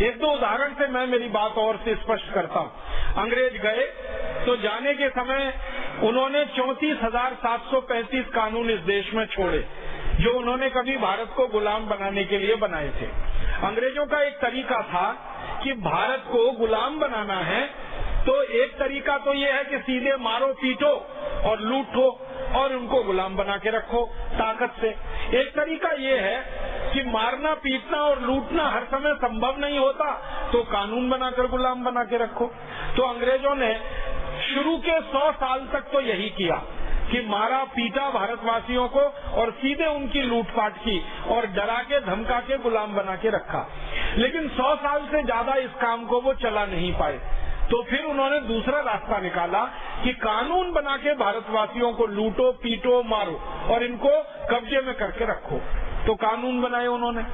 एक दो उदाहरण से मैं मेरी बात और से स्पष्ट करता हूँ। अंग्रेज गए तो जाने के समय उन्होंने 34,735 कानून इस देश में छोड़े जो उन्होंने कभी भारत को गुलाम बनाने के लिए बनाए थे। अंग्रेजों का एक तरीका था कि भारत को गुलाम बनाना है तो एक तरीका तो ये है कि सीधे मारो पीटो और लूटो और उनको गुलाम बना के रखो ताकत से। एक तरीका ये है कि मारना पीटना और लूटना हर समय संभव नहीं होता तो कानून बनाकर गुलाम बना के रखो। तो अंग्रेजों ने शुरू के 100 साल तक तो यही किया कि मारा पीटा भारतवासियों को और सीधे उनकी लूटपाट की और डरा के धमका के गुलाम बना के रखा। लेकिन 100 साल से ज्यादा इस काम को वो चला नहीं पाए तो फिर उन्होंने दूसरा रास्ता निकाला कि कानून बना के भारतवासियों को लूटो पीटो मारो और इनको कब्जे में करके रखो। तो कानून बनाए उन्होंने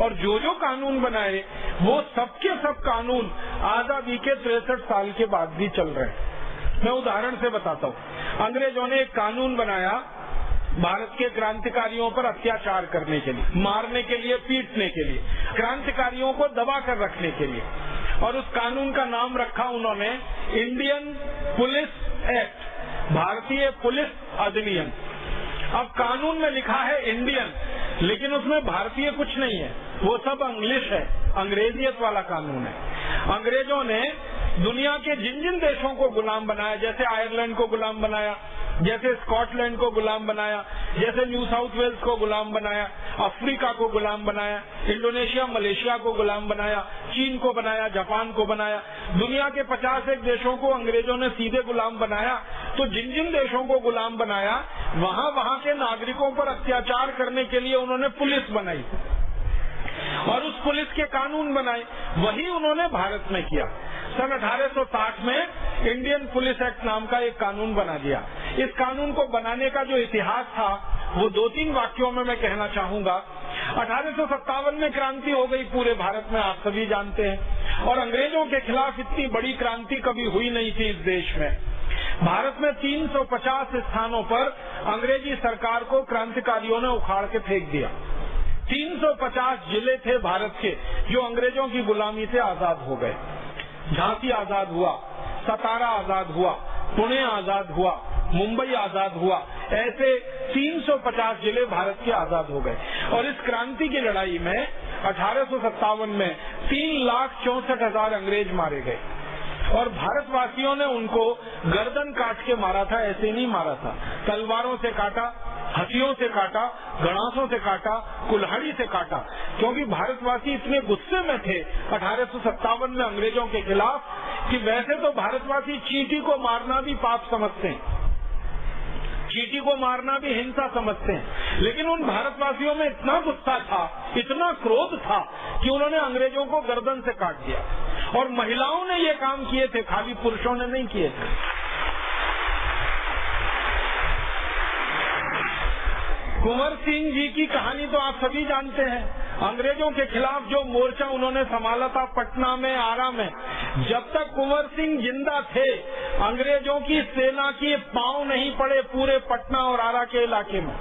और जो कानून बनाए वो सबके सब कानून आजादी के 63 साल के बाद भी चल रहे हैं। मैं उदाहरण से बताता हूँ। अंग्रेजों ने एक कानून बनाया भारत के क्रांतिकारियों पर अत्याचार करने के लिए, मारने के लिए, पीटने के लिए, क्रांतिकारियों को दबा कर रखने के लिए, और उस कानून का नाम रखा उन्होंने इंडियन पुलिस एक्ट, भारतीय पुलिस अधिनियम। अब कानून में लिखा है इंडियन, लेकिन उसमें भारतीय कुछ नहीं है, वो सब इंग्लिश है, अंग्रेजियत वाला कानून है। अंग्रेजों ने दुनिया के जिन जिन देशों को गुलाम बनाया, जैसे आयरलैंड को गुलाम बनाया, जैसे स्कॉटलैंड को गुलाम बनाया, जैसे न्यू साउथ वेल्स को गुलाम बनाया, अफ्रीका को गुलाम बनाया, इंडोनेशिया मलेशिया को गुलाम बनाया, चीन को बनाया, जापान को बनाया, दुनिया के 51 देशों को अंग्रेजों ने सीधे गुलाम बनाया। तो जिन जिन देशों को गुलाम बनाया वहाँ के नागरिकों पर अत्याचार करने के लिए उन्होंने पुलिस बनाई और उस पुलिस के कानून बनाए। वही उन्होंने भारत में किया। सन 1860 में इंडियन पुलिस एक्ट नाम का एक कानून बना दिया। इस कानून को बनाने का जो इतिहास था वो 2-3 वाक्यों में मैं कहना चाहूंगा। 1857 में क्रांति हो गई पूरे भारत में, आप सभी जानते हैं, और अंग्रेजों के खिलाफ इतनी बड़ी क्रांति कभी हुई नहीं थी इस देश में। भारत में 350 स्थानों पर अंग्रेजी सरकार को क्रांतिकारियों ने उखाड़ के फेंक दिया। 350 जिले थे भारत के जो अंग्रेजों की गुलामी से आजाद हो गए। झांसी आजाद हुआ, सतारा आजाद हुआ, पुणे आजाद हुआ, मुंबई आजाद हुआ, ऐसे 350 जिले भारत के आजाद हो गए। और इस क्रांति की लड़ाई में 1857 में 3,64,000 अंग्रेज मारे गए और भारतवासियों ने उनको गर्दन काट के मारा था। ऐसे नहीं मारा था, तलवारों से काटा, हथियों से काटा, गणासों से काटा, कुल्हाड़ी से काटा, क्योंकि भारतवासी इतने गुस्से में थे 1857 में अंग्रेजों के खिलाफ कि वैसे तो भारतवासी चींटी को मारना भी पाप समझते हैं, चींटी को मारना भी हिंसा समझते हैं, लेकिन उन भारतवासियों में इतना गुस्सा था, इतना क्रोध था कि उन्होंने अंग्रेजों को गर्दन से काट दिया। और महिलाओं ने ये काम किए थे, खाली पुरुषों ने नहीं किए थे। कुंवर सिंह जी की कहानी तो आप सभी जानते हैं। अंग्रेजों के खिलाफ जो मोर्चा उन्होंने संभाला था पटना में, आरा में, जब तक कुंवर सिंह जिंदा थे अंग्रेजों की सेना के पांव नहीं पड़े पूरे पटना और आरा के इलाके में।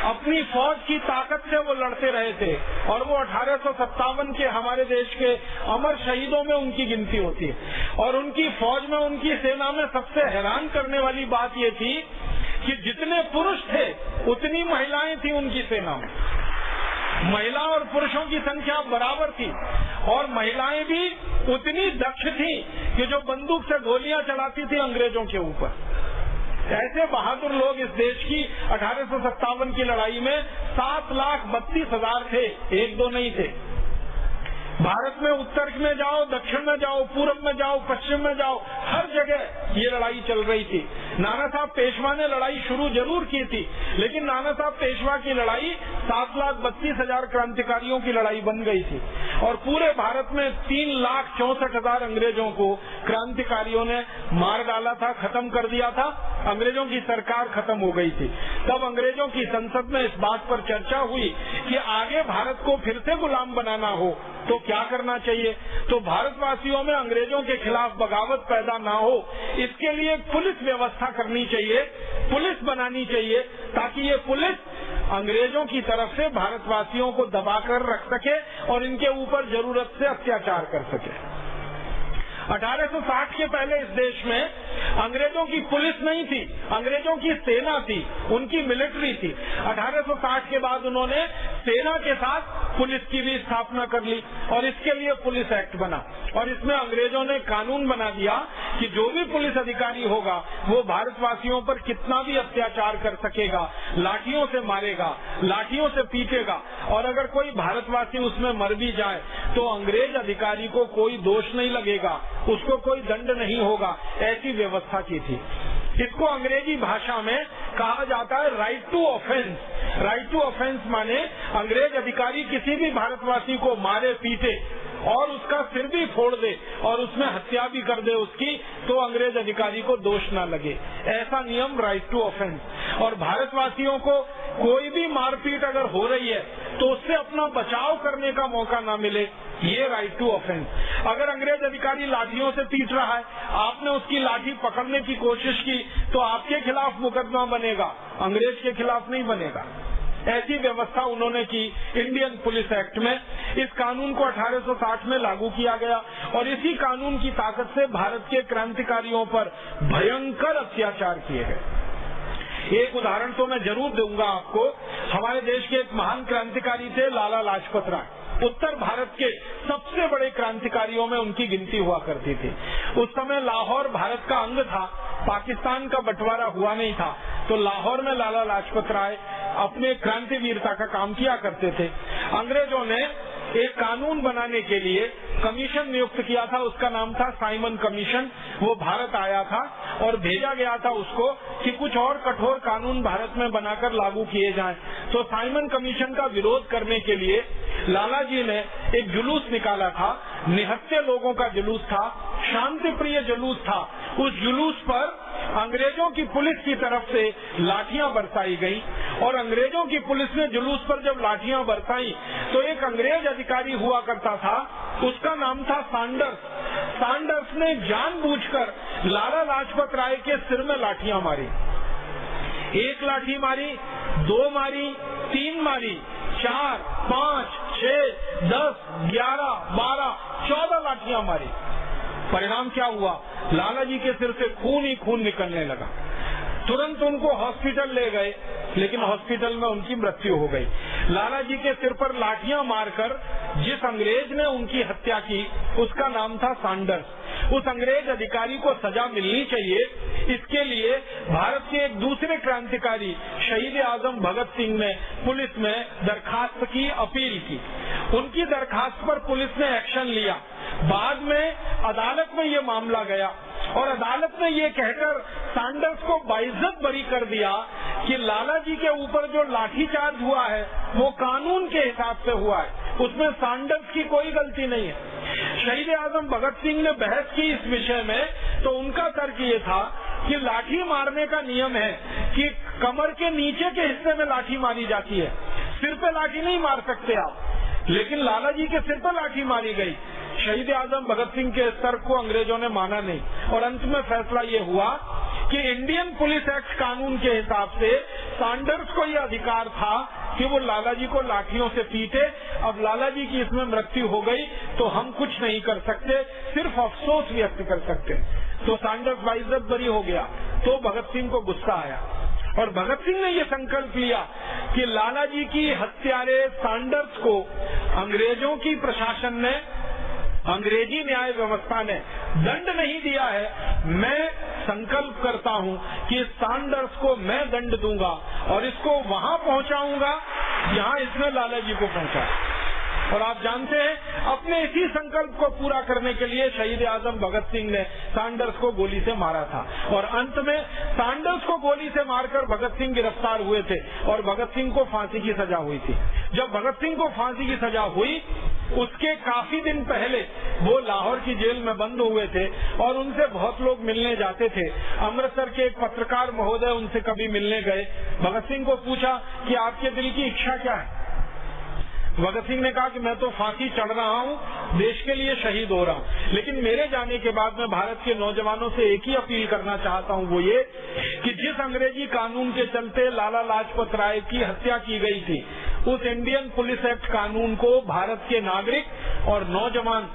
अपनी फौज की ताकत से वो लड़ते रहे थे और वो 1857 के हमारे देश के अमर शहीदों में उनकी गिनती होती है। और उनकी फौज में, उनकी सेना में सबसे हैरान करने वाली बात ये थी कि जितने पुरुष थे उतनी महिलाएं थी उनकी सेना में। महिला और पुरुषों की संख्या बराबर थी और महिलाएं भी उतनी दक्ष थी कि जो बंदूक से गोलियां चलाती थी अंग्रेजों के ऊपर। ऐसे बहादुर लोग इस देश की 1857 की लड़ाई में 7,32,000 थे, एक दो नहीं थे। भारत में उत्तर में जाओ, दक्षिण में जाओ, पूर्व में जाओ, पश्चिम में जाओ, हर जगह ये लड़ाई चल रही थी। नाना साहब पेशवा ने लड़ाई शुरू जरूर की थी, लेकिन नाना साहब पेशवा की लड़ाई 7,32,000 क्रांतिकारियों की लड़ाई बन गई थी और पूरे भारत में 3,64,000 अंग्रेजों को क्रांतिकारियों ने मार डाला था, खत्म कर दिया था। अंग्रेजों की सरकार खत्म हो गई थी। तब अंग्रेजों की संसद में इस बात पर चर्चा हुई कि आगे भारत को फिर से गुलाम बनाना हो तो क्या करना चाहिए। तो भारतवासियों में अंग्रेजों के खिलाफ बगावत पैदा ना हो, इसके लिए पुलिस व्यवस्था करनी चाहिए, पुलिस बनानी चाहिए, ताकि ये पुलिस अंग्रेजों की तरफ से भारतवासियों को दबाकर रख सके और इनके ऊपर जरूरत से अत्याचार कर सके। 1860 के पहले इस देश में अंग्रेजों की पुलिस नहीं थी, अंग्रेजों की सेना थी, उनकी मिलिट्री थी। 1860 के बाद उन्होंने सेना के साथ पुलिस की भी स्थापना कर ली और इसके लिए पुलिस एक्ट बना और इसमें अंग्रेजों ने कानून बना दिया कि जो भी पुलिस अधिकारी होगा वो भारतवासियों पर कितना भी अत्याचार कर सकेगा, लाठियों से मारेगा, लाठियों से पीटेगा और अगर कोई भारतवासी उसमें मर भी जाए तो अंग्रेज अधिकारी को कोई दोष नहीं लगेगा, उसको कोई दंड नहीं होगा। ऐसी व्यवस्था की थी। इसको अंग्रेजी भाषा में कहा जाता है right to offence. Right to offence माने अंग्रेज अधिकारी किसी भी भारतवासी को मारे पीटे और उसका सिर भी फोड़ दे और उसमें हत्या भी कर दे उसकी, तो अंग्रेज अधिकारी को दोष न लगे। ऐसा नियम राइट टू ऑफेंस। और भारतवासियों को कोई भी मारपीट अगर हो रही है तो उससे अपना बचाव करने का मौका न मिले, ये राइट टू ऑफेंस। अगर अंग्रेज अधिकारी लाठियों से पीट रहा है, आपने उसकी लाठी पकड़ने की कोशिश की तो आपके खिलाफ मुकदमा बनेगा, अंग्रेज के खिलाफ नहीं बनेगा। ऐसी व्यवस्था उन्होंने की इंडियन पुलिस एक्ट में। इस कानून को 1860 में लागू किया गया और इसी कानून की ताकत से भारत के क्रांतिकारियों पर भयंकर अत्याचार किए गए। एक उदाहरण तो मैं जरूर दूंगा आपको। हमारे देश के एक महान क्रांतिकारी थे लाला लाजपत राय। उत्तर भारत के सबसे बड़े क्रांतिकारियों में उनकी गिनती हुआ करती थी। उस समय लाहौर भारत का अंग था, पाकिस्तान का बंटवारा हुआ नहीं था, तो लाहौर में लाला लाजपत राय अपने क्रांति वीरता का काम किया करते थे। अंग्रेजों ने एक कानून बनाने के लिए कमीशन नियुक्त किया था, उसका नाम था साइमन कमीशन। वो भारत आया था और भेजा गया था उसको कि कुछ और कठोर कानून भारत में बनाकर लागू किए जाएं। तो साइमन कमीशन का विरोध करने के लिए लाला जी ने एक जुलूस निकाला था, निहत्थे लोगों का जुलूस था, शांति प्रिय जुलूस था। उस जुलूस पर अंग्रेजों की पुलिस की तरफ से लाठियां बरसाई गई और अंग्रेजों की पुलिस ने जुलूस पर जब लाठियां बरसाई तो एक अंग्रेज अधिकारी हुआ करता था, उसका नाम था सैंडर्स। सैंडर्स ने जानबूझकर लाला लाजपत राय के सिर में लाठियां मारी। एक लाठी मारी, दो मारी, तीन मारी, 4, 5, 6, 10, 11, 12, 14 लाठियां मारी। परिणाम क्या हुआ? लाला जी के सिर से खून ही खून निकलने लगा। तुरंत उनको हॉस्पिटल ले गए, लेकिन हॉस्पिटल में उनकी मृत्यु हो गई। लाला जी के सिर पर लाठियां मारकर जिस अंग्रेज ने उनकी हत्या की उसका नाम था सैंडर्स। उस अंग्रेज अधिकारी को सजा मिलनी चाहिए, इसके लिए भारत के एक दूसरे क्रांतिकारी शहीद आजम भगत सिंह ने पुलिस में दरखास्त की, अपील की। उनकी दरखास्त पर पुलिस ने एक्शन लिया। बाद में अदालत में ये मामला गया और अदालत ने ये कहकर सैंडर्स को बाइज्जत बरी कर दिया कि लाला जी के ऊपर जो लाठीचार्ज हुआ है वो कानून के हिसाब से हुआ है, उसमें सैंडर्स की कोई गलती नहीं है। शहीद आजम भगत सिंह ने बहस की इस विषय में, तो उनका तर्क ये था कि लाठी मारने का नियम है कि कमर के नीचे के हिस्से में लाठी मारी जाती है, सिर पे लाठी नहीं मार सकते आप। लेकिन लाला जी के सिर पर लाठी मारी गई। शहीद आजम भगत सिंह के तर्क को अंग्रेजों ने माना नहीं और अंत में फैसला ये हुआ कि इंडियन पुलिस एक्ट कानून के हिसाब से सैंडर्स को यह अधिकार था कि वो लाला जी को लाठियों से पीटे। अब लाला जी की इसमें मृत्यु हो गई तो हम कुछ नहीं कर सकते, सिर्फ अफसोस व्यक्त कर सकते। तो सैंडर्स बाइज्जत बरी हो गया। तो भगत सिंह को गुस्सा आया और भगत सिंह ने ये संकल्प लिया कि लाला जी की हत्यारे सैंडर्स को अंग्रेजों की प्रशासन ने, अंग्रेजी न्याय व्यवस्था ने दंड नहीं दिया है। मैं संकल्प करता हूं कि सैंडर्स को मैं दंड दूंगा और इसको वहां पहुंचाऊंगा जहां इसने लाला जी को पहुंचाया। और आप जानते हैं अपने इसी संकल्प को पूरा करने के लिए शहीद आजम भगत सिंह ने सैंडर्स को गोली से मारा था और अंत में सैंडर्स को गोली से मारकर भगत सिंह गिरफ्तार हुए थे और भगत सिंह को फांसी की सजा हुई थी। जब भगत सिंह को फांसी की सजा हुई उसके काफी दिन पहले वो लाहौर की जेल में बंद हुए थे और उनसे बहुत लोग मिलने जाते थे। अमृतसर के एक पत्रकार महोदय उनसे कभी मिलने गए। भगत सिंह को पूछा कि आपके दिल की इच्छा क्या है? भगत सिंह ने कहा कि मैं तो फांसी चढ़ रहा हूँ, देश के लिए शहीद हो रहा हूँ, लेकिन मेरे जाने के बाद मैं भारत के नौजवानों से एक ही अपील करना चाहता हूँ, वो ये कि जिस अंग्रेजी कानून के चलते लाला लाजपत राय की हत्या की गई थी, उस इंडियन पुलिस एक्ट कानून को भारत के नागरिक और नौजवान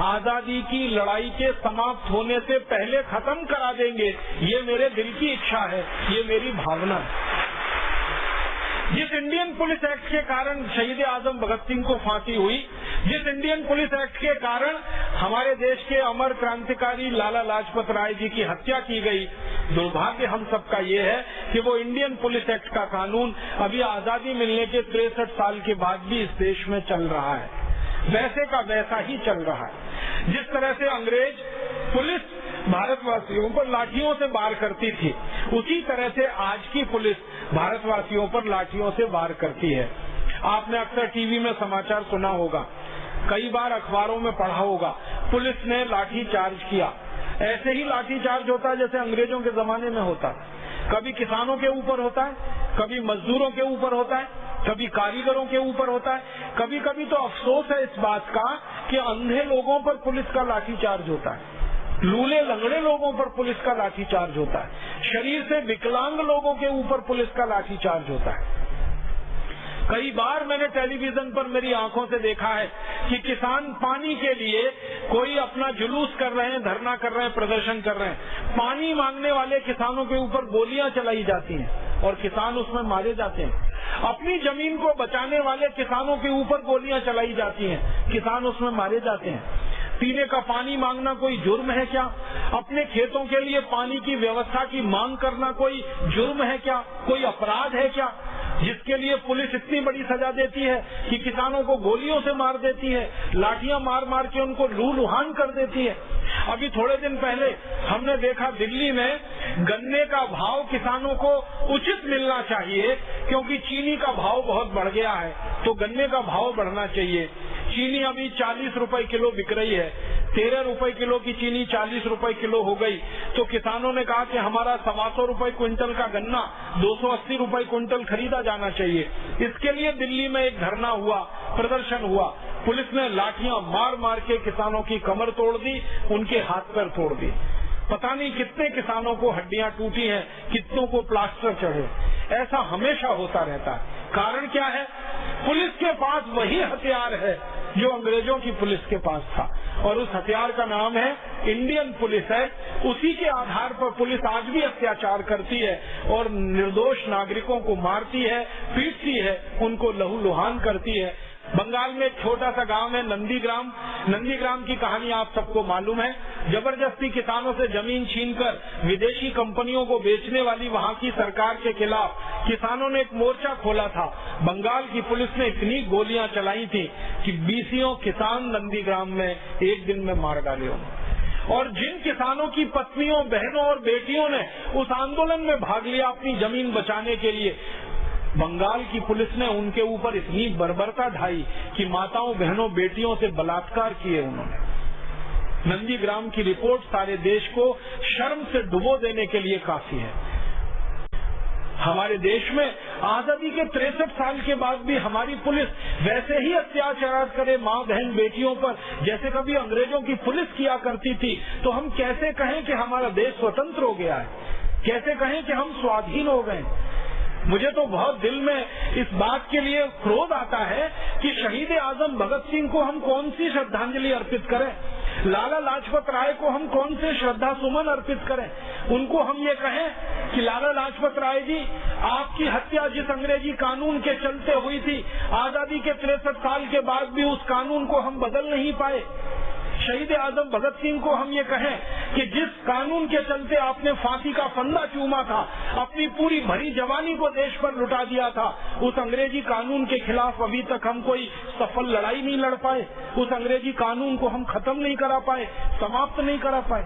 आजादी की लड़ाई के समाप्त होने से पहले खत्म करा देंगे। ये मेरे दिल की इच्छा है, ये मेरी भावना है। जिस इंडियन पुलिस एक्ट के कारण शहीद आजम भगत सिंह को फांसी हुई, जिस इंडियन पुलिस एक्ट के कारण हमारे देश के अमर क्रांतिकारी लाला लाजपत राय जी की हत्या की गई, दुर्भाग्य हम सबका ये है कि वो इंडियन पुलिस एक्ट का कानून अभी आजादी मिलने के 63 साल के बाद भी इस देश में चल रहा है, वैसे का वैसा ही चल रहा है। जिस तरह से अंग्रेज पुलिस भारतवासियों पर लाठियों से वार करती थी, उसी तरह से आज की पुलिस भारतवासियों पर लाठियों से वार करती है। आपने अक्सर टीवी में समाचार सुना होगा, कई बार अखबारों में पढ़ा होगा, पुलिस ने लाठी चार्ज किया। ऐसे ही लाठी चार्ज होता है जैसे अंग्रेजों के जमाने में होता है। कभी किसानों के ऊपर होता है, कभी मजदूरों के ऊपर होता है, कभी कारीगरों के ऊपर होता है। कभी कभी तो अफसोस है इस बात का कि अंधे लोगों पर पुलिस का लाठीचार्ज होता है, लूले लंगड़े लोगों पर पुलिस का लाठीचार्ज होता है, शरीर से विकलांग लोगों के ऊपर पुलिस का लाठीचार्ज होता है। कई बार मैंने टेलीविजन पर मेरी आंखों से देखा है कि किसान पानी के लिए कोई अपना जुलूस कर रहे हैं, धरना कर रहे हैं, प्रदर्शन कर रहे हैं। पानी मांगने वाले किसानों के ऊपर गोलियां चलाई जाती हैं और किसान उसमें मारे जाते हैं। अपनी जमीन को बचाने वाले किसानों के ऊपर गोलियां चलाई जाती हैं, किसान उसमें मारे जाते हैं। पीने का पानी मांगना कोई जुर्म है क्या? अपने खेतों के लिए पानी की व्यवस्था की मांग करना कोई जुर्म है क्या? कोई अपराध है क्या? जिसके लिए पुलिस इतनी बड़ी सजा देती है कि किसानों को गोलियों से मार देती है, लाठियां मार मार के उनको लूलुहान कर देती है। अभी थोड़े दिन पहले हमने देखा दिल्ली में गन्ने का भाव किसानों को उचित मिलना चाहिए, क्योंकि चीनी का भाव बहुत बढ़ गया है, तो गन्ने का भाव बढ़ना चाहिए। चीनी अभी 40 रुपए किलो बिक रही है, 13 रुपए किलो की चीनी 40 रुपए किलो हो गई। तो किसानों ने कहा कि हमारा 125 रुपए क्विंटल का गन्ना 280 रुपए क्विंटल खरीदा जाना चाहिए। इसके लिए दिल्ली में एक धरना हुआ, प्रदर्शन हुआ। पुलिस ने लाठियां मार मार के किसानों की कमर तोड़ दी, उनके हाथ पैर तोड़ दिए। पता नहीं कितने किसानों को हड्डियां टूटी हैं, कितनों को प्लास्टर चढ़े। ऐसा हमेशा होता रहता है। कारण क्या है? पुलिस के पास वही हथियार है जो अंग्रेजों की पुलिस के पास था, और उस हथियार का नाम है इंडियन पुलिस है। उसी के आधार पर पुलिस आज भी अत्याचार करती है और निर्दोष नागरिकों को मारती है, पीटती है, उनको लहूलुहान करती है। बंगाल में एक छोटा सा गांव है नंदीग्राम। नंदीग्राम की कहानी आप सबको मालूम है। जबरदस्ती किसानों से जमीन छीनकर विदेशी कंपनियों को बेचने वाली वहां की सरकार के खिलाफ किसानों ने एक मोर्चा खोला था। बंगाल की पुलिस ने इतनी गोलियां चलाई थी कि 20 किसान नंदीग्राम में एक दिन में मार डाले उन्होंने। और जिन किसानों की पत्नियों, बहनों और बेटियों ने उस आंदोलन में भाग लिया अपनी जमीन बचाने के लिए, बंगाल की पुलिस ने उनके ऊपर इतनी बर्बरता ढाई कि माताओं, बहनों, बेटियों से बलात्कार किए उन्होंने। नंदीग्राम की रिपोर्ट सारे देश को शर्म से डुबो देने के लिए काफी है। हमारे देश में आजादी के 63 साल के बाद भी हमारी पुलिस वैसे ही अत्याचार करे माँ, बहन, बेटियों पर जैसे कभी अंग्रेजों की पुलिस किया करती थी। तो हम कैसे कहें कि हमारा देश स्वतंत्र हो गया है? कैसे कहें कि हम स्वाधीन हो गए? मुझे तो बहुत दिल में इस बात के लिए क्रोध आता है कि शहीद आजम भगत सिंह को हम कौन सी श्रद्धांजलि अर्पित करें, लाला लाजपत राय को हम कौन से श्रद्धा सुमन अर्पित करें। उनको हम ये कहें कि लाला लाजपत राय जी, आपकी हत्या जिस अंग्रेजी कानून के चलते हुई थी, आजादी के 63 साल के बाद भी उस कानून को हम बदल नहीं पाए। शहीद आजम भगत सिंह को हम ये कहें कि जिस कानून के चलते आपने फांसी का फंदा चूमा था, अपनी पूरी भरी जवानी को देश पर लुटा दिया था, उस अंग्रेजी कानून के खिलाफ अभी तक हम कोई सफल लड़ाई नहीं लड़ पाए, उस अंग्रेजी कानून को हम खत्म नहीं करा पाए, समाप्त नहीं करा पाए।